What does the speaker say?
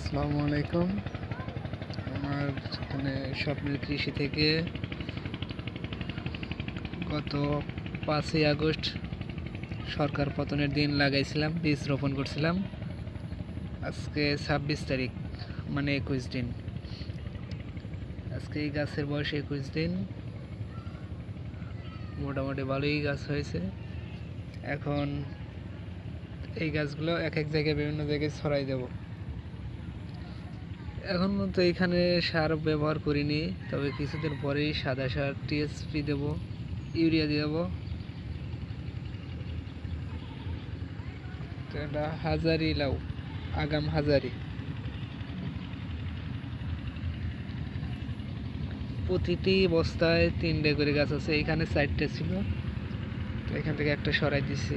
আসসালামু আলাইকুম। আমার এখানে স্বপ্নের কৃষি থেকে গত 5ই আগস্ট সরকার পতনের দিন লাগাইছিলাম, বীজ রোপণ করছিলাম। আজকে 26 তারিখ, মানে 21 দিন। আজকে এই গাছের বয়স 21 দিন। মোটামুটি ভালোই গাছ হয়েছে। এখন এই গাছগুলো এক এক জায়গায় বিভিন্ন জায়গায় ছড়াই দেব। এখন তো এখানে সার ব্যবহার করিনি, তবে কিছুদিন পরেই সাদা সার টিএসপি দেব, ইউরিয়া দিয়ে দেবো। তো এটা হাজারি লাউ, আগাম হাজারি। প্রতিটি বস্তায় 3টে করে গাছ আছে। এখানে 4টে ছিল, তো এখান থেকে একটা সরাই দিছি।